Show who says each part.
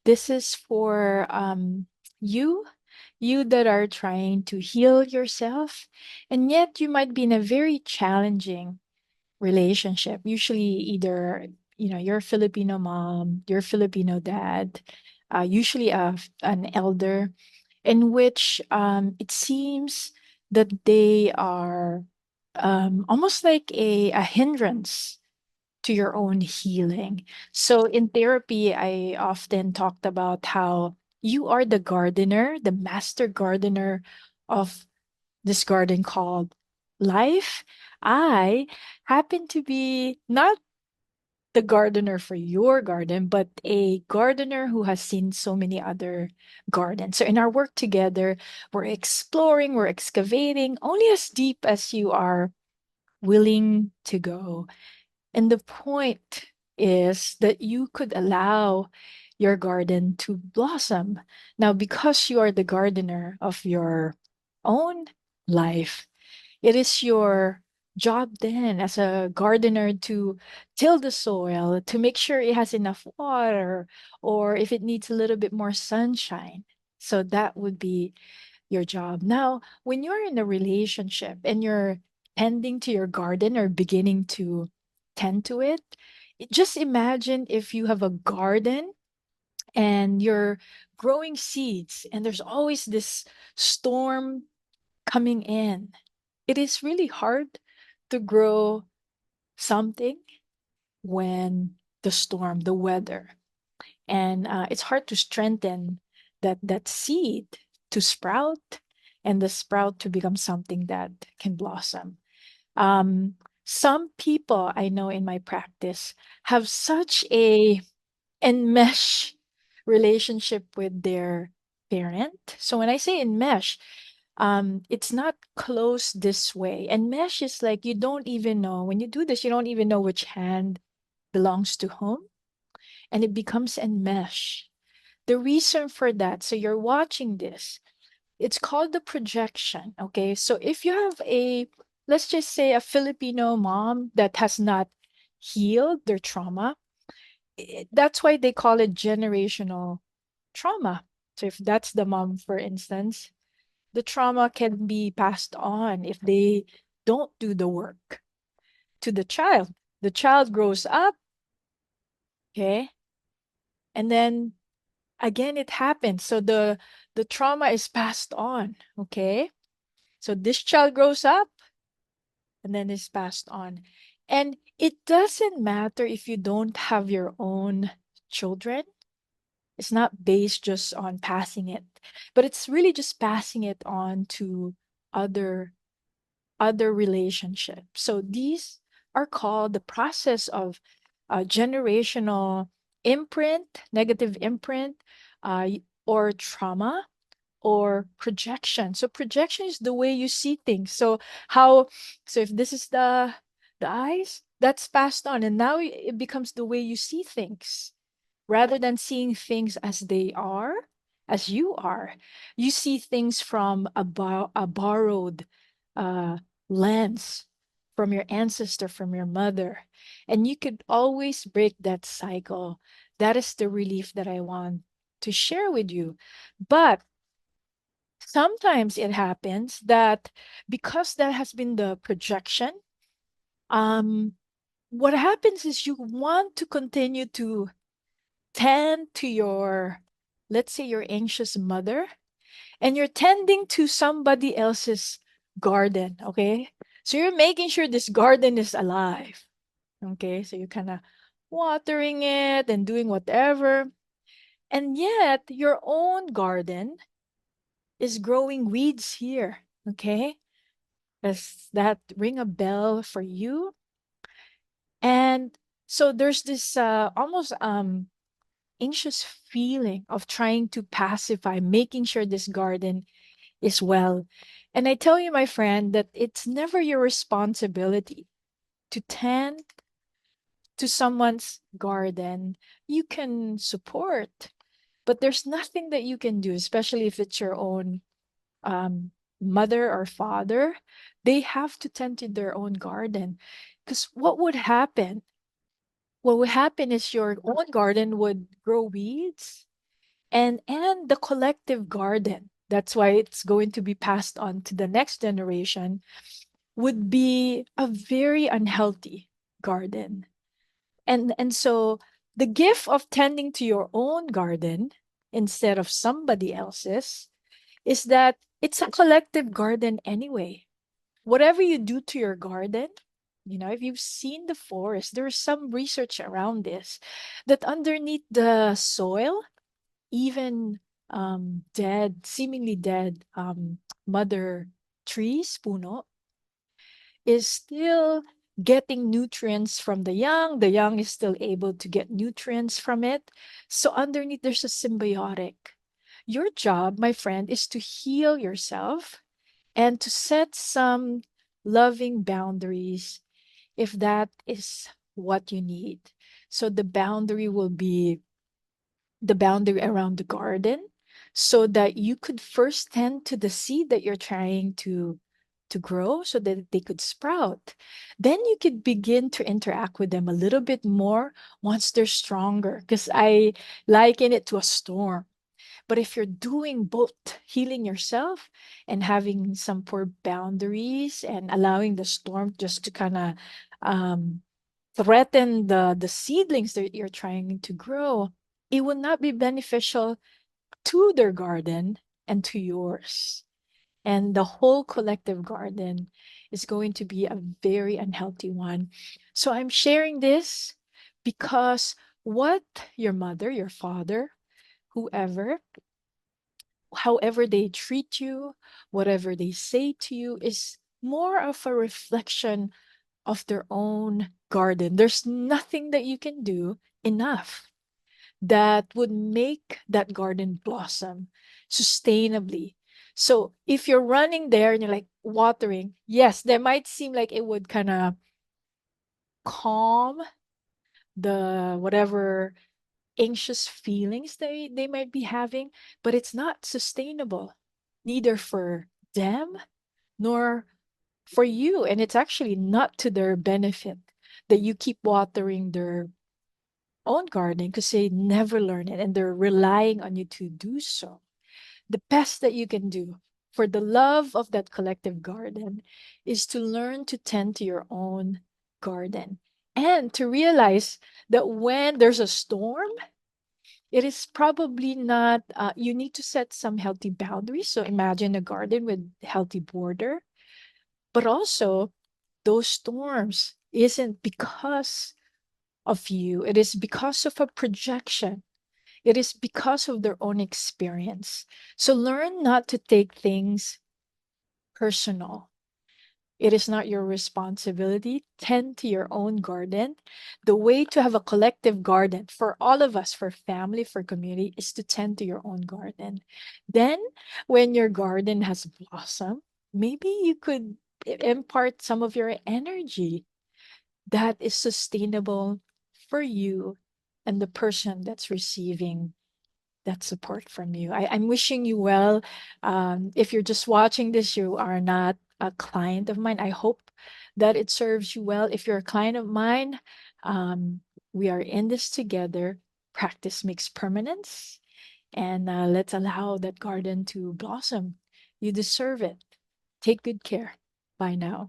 Speaker 1: This is for you, you that are trying to heal yourself, and yet you might be in a very challenging relationship. Usually, either your Filipino mom, your Filipino dad, usually an elder, in which it seems that they are almost like a hindrance to your own healing. So in therapy, I often talked about how you are the gardener, the master gardener of this garden called life. I happen to be not the gardener for your garden, but a gardener who has seen so many other gardens. So in our work together, we're exploring, we're excavating only as deep as you are willing to go. And the point is that you could allow your garden to blossom. Now, because you are the gardener of your own life, it is your job then as a gardener to till the soil, to make sure it has enough water, or if it needs a little bit more sunshine. So that would be your job. Now, when you're in a relationship and you're tending to your garden or beginning to tend to it, just imagine if you have a garden and you're growing seeds and there's always this storm coming in. It is really hard to grow something when the storm, the weather, and it's hard to strengthen that seed to sprout and the sprout to become something that can blossom. um, some people I know in my practice have such a enmesh relationship with their parent. So when I say enmesh, it's not close this way. And mesh is like you don't even know when you do this, you don't even know which hand belongs to whom, and it becomes enmesh. The reason for that, so you're watching this, it's called the projection. Okay. So if you have let's just say a Filipino mom that has not healed their trauma, that's why they call it generational trauma. So if that's the mom, for instance, the trauma can be passed on if they don't do the work to the child. The child grows up, okay, and then again it happens. So the trauma is passed on, okay? So this child grows up and then is passed on. And it doesn't matter if you don't have your own children. It's not based just on passing it, but it's really just passing it on to other other relationships. So these are called the process of generational imprint, negative imprint, or trauma or projection. So projection is the way you see things. So how so if this is the eyes, that's passed on and now it becomes the way you see things. Rather than seeing things as they are, as you are, you see things from a borrowed uh, lens from your ancestor, from your mother. And you could always break that cycle. That is the relief that I want to share with you. But sometimes it happens that because that has been the projection, um, what happens is you want to continue to tend to your, let's say, your anxious mother, and you're tending to somebody else's garden, okay? So you're making sure this garden is alive, okay? So you're kind of watering it and doing whatever. And yet, your own garden is growing weeds here, okay? Does that ring a bell for you? And so there's this almost anxious feeling of trying to pacify, making sure this garden is well. And I tell you, my friend, that it's never your responsibility to tend to someone's garden. You can support, but there's nothing that you can do, especially if it's your own um, mother or father. They have to tend to their own garden. Because what would happen? what would happen is your own garden would grow weeds, and the collective garden, that's why it's going to be passed on to the next generation, would be a very unhealthy garden. And so the gift of tending to your own garden instead of somebody else's is that it's a collective garden anyway. Whatever you do to your garden, if you've seen the forest, there's some research around this that underneath the soil, even dead, seemingly dead mother trees, puno, is still getting nutrients from the young. The young is still able to get nutrients from it. So underneath, there's a symbiotic. Your job, my friend, is to heal yourself and to set some loving boundaries if that is what you need. So the boundary will be the boundary around the garden so that you could first tend to the seed that you're trying to grow so that they could sprout. Then you could begin to interact with them a little bit more once they're stronger, because I liken it to a storm. But if you're doing both, healing yourself and having some poor boundaries and allowing the storm just to kind of um, threaten the seedlings that you're trying to grow, it will not be beneficial to their garden and to yours. And the whole collective garden is going to be a very unhealthy one. So I'm sharing this because what your mother, your father, whoever, however they treat you, whatever they say to you, is more of a reflection of their own garden. There's nothing that you can do enough that would make that garden blossom sustainably. So if you're running there and you're like watering, yes, that might seem like it would kind of calm the whatever anxious feelings they might be having, but it's not sustainable, neither for them nor for you. And it's actually not to their benefit that you keep watering their own gardening because they never learn it and they're relying on you to do so. The best that you can do for the love of that collective garden is to learn to tend to your own garden and to realize that when there's a storm, it is probably not, you need to set some healthy boundaries. So imagine a garden with healthy border, but also those storms isn't because of you, it is because of a projection. It is because of their own experience. So learn not to take things personal. It is not your responsibility. Tend to your own garden. The way to have a collective garden for all of us, for family, for community, is to tend to your own garden. Then, when your garden has blossomed, maybe you could impart some of your energy that is sustainable for you and the person that's receiving that support from you. I'm wishing you well. If you're just watching this, you are not a client of mine. I hope that it serves you well. If you're a client of mine, um, we are in this together. Practice makes permanence, and let's allow that garden to blossom. You deserve it. Take good care. Bye now.